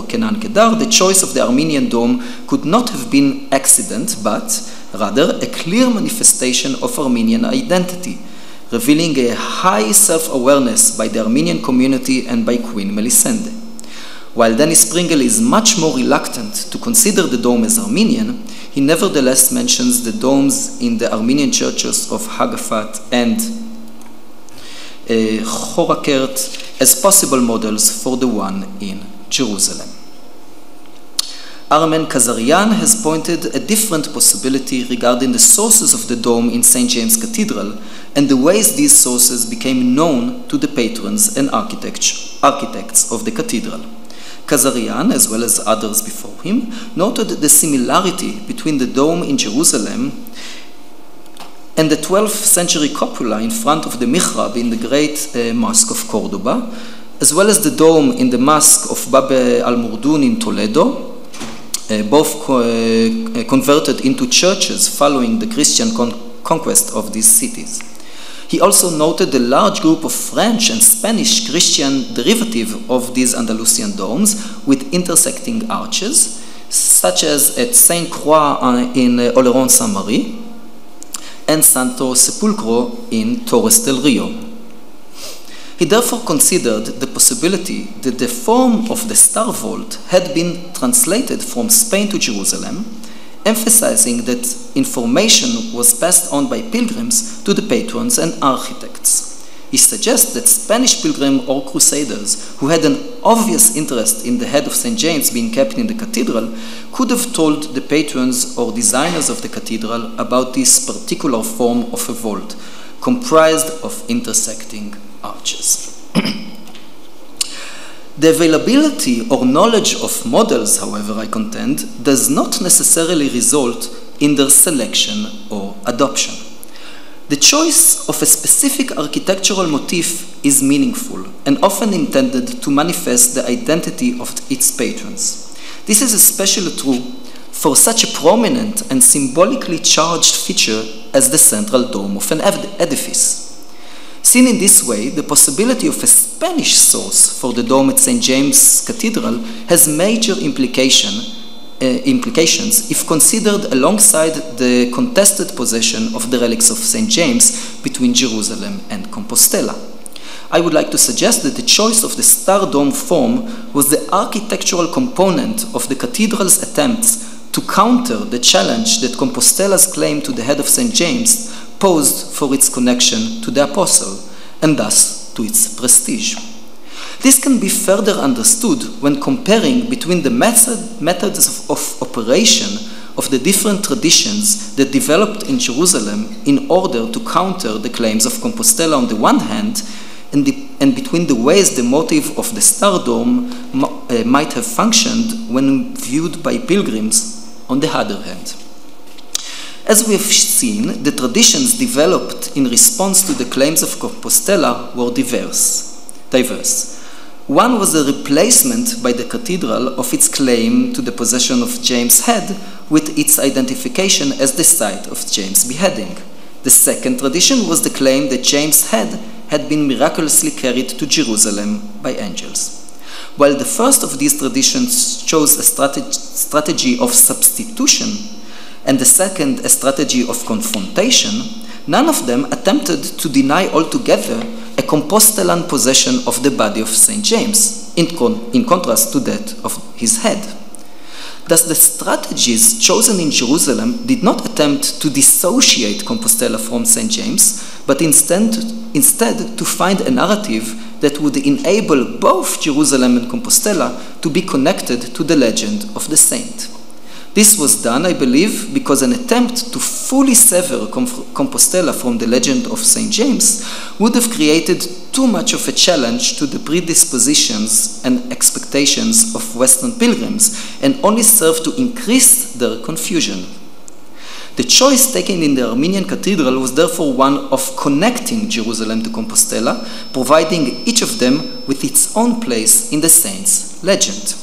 Kenan Kedar, the choice of the Armenian dome could not have been accident, but rather a clear manifestation of Armenian identity, revealing a high self-awareness by the Armenian community and by Queen Melisende. While Dennis Pringle is much more reluctant to consider the dome as Armenian, he nevertheless mentions the domes in the Armenian churches of Hagafat and Chorakert as possible models for the one in Jerusalem. Armen Kazarian has pointed a different possibility regarding the sources of the dome in St. James Cathedral and the ways these sources became known to the patrons and architects of the cathedral. Kazarian, as well as others before him, noted the similarity between the dome in Jerusalem and the 12th century cupola in front of the mihrab in the great mosque of Cordoba, as well as the dome in the mosque of Bab al-Murdun in Toledo, both converted into churches following the Christian conquest of these cities. He also noted the large group of French and Spanish Christian derivative of these Andalusian domes with intersecting arches, such as at Saint Croix in Oleron-Saint-Marie and Santo Sepulcro in Torres del Rio. He therefore considered the possibility that the form of the star vault had been translated from Spain to Jerusalem, emphasizing that information was passed on by pilgrims to the patrons and architects. He suggests that Spanish pilgrims or crusaders who had an obvious interest in the head of St. James being kept in the cathedral could have told the patrons or designers of the cathedral about this particular form of a vault, comprised of intersecting arches. The availability or knowledge of models, however, I contend, does not necessarily result in their selection or adoption. The The choice of a specific architectural motif is meaningful and often intended to manifest the identity of its patrons. This is especially true for such a prominent and symbolically charged feature as the central dome of an edifice. Seen in this way, the possibility of a Spanish source for the dome at St. James Cathedral has major implications if considered alongside the contested possession of the relics of St. James between Jerusalem and Compostela. I would like to suggest that the choice of the star dome form was the architectural component of the cathedral's attempts to counter the challenge that Compostela's claim to the head of St. James posed for its connection to the apostle, and thus to its prestige. This can be further understood when comparing between the methods of operation of the different traditions that developed in Jerusalem in order to counter the claims of Compostela on the one hand, and between the ways the motive of the star dome might have functioned when viewed by pilgrims on the other hand. As we have seen, the traditions developed in response to the claims of Compostela were diverse. One was the replacement by the cathedral of its claim to the possession of James' head with its identification as the site of James' beheading. The second tradition was the claim that James' head had been miraculously carried to Jerusalem by angels. While the first of these traditions chose a strategy of substitution, and the second a strategy of confrontation, none of them attempted to deny altogether a Compostelan possession of the body of St. James, in contrast to that of his head. Thus, the strategies chosen in Jerusalem did not attempt to dissociate Compostela from St. James, but instead to find a narrative that would enable both Jerusalem and Compostela to be connected to the legend of the saint. This was done, I believe, because an attempt to fully sever Compostela from the legend of St. James would have created too much of a challenge to the predispositions and expectations of Western pilgrims and only served to increase their confusion. The choice taken in the Armenian cathedral was therefore one of connecting Jerusalem to Compostela, providing each of them with its own place in the saint's legend.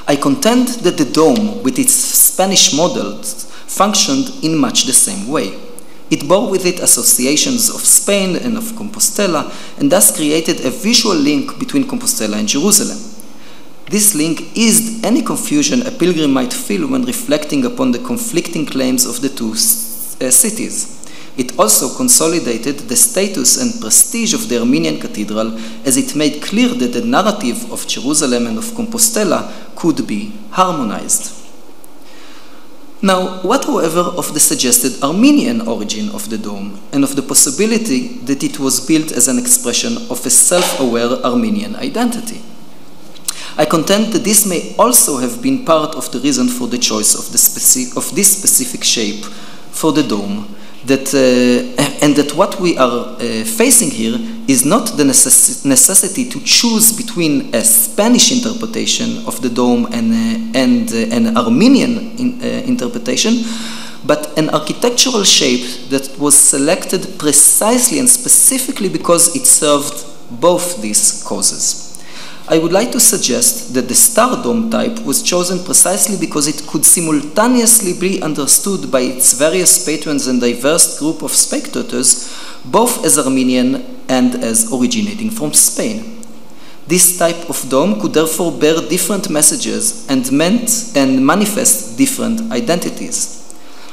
I contend that the dome, with its Spanish models, functioned in much the same way. It bore with it associations of Spain and of Compostela, and thus created a visual link between Compostela and Jerusalem. This link eased any confusion a pilgrim might feel when reflecting upon the conflicting claims of the two cities. It also consolidated the status and prestige of the Armenian cathedral, as it made clear that the narrative of Jerusalem and of Compostela could be harmonized. Now, what, however, of the suggested Armenian origin of the dome, and of the possibility that it was built as an expression of a self-aware Armenian identity? I contend that this may also have been part of the reason for the choice of this specific shape for the dome, and that what we are facing here is not the necessity to choose between a Spanish interpretation of the dome and an Armenian interpretation, but an architectural shape that was selected precisely and specifically because it served both these causes. I would like to suggest that the star dome type was chosen precisely because it could simultaneously be understood by its various patrons and diverse group of spectators, both as Armenian and as originating from Spain. This type of dome could therefore bear different messages and manifest different identities.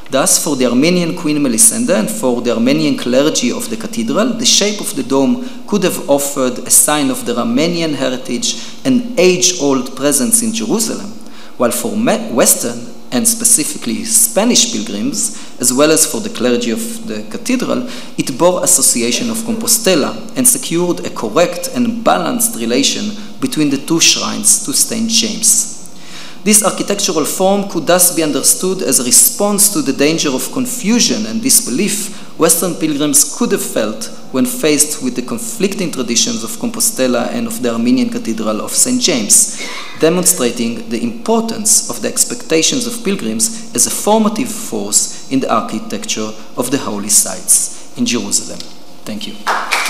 Thus, for the Armenian Queen Melisenda and for the Armenian clergy of the cathedral, the shape of the dome could have offered a sign of their Armenian heritage and age-old presence in Jerusalem, while for Western and specifically Spanish pilgrims, as well as for the clergy of the cathedral, it bore association of Compostela and secured a correct and balanced relation between the two shrines to St. James. This architectural form could thus be understood as a response to the danger of confusion and disbelief Western pilgrims could have felt when faced with the conflicting traditions of Compostela and of the Armenian Cathedral of St. James, demonstrating the importance of the expectations of pilgrims as a formative force in the architecture of the holy sites in Jerusalem. Thank you.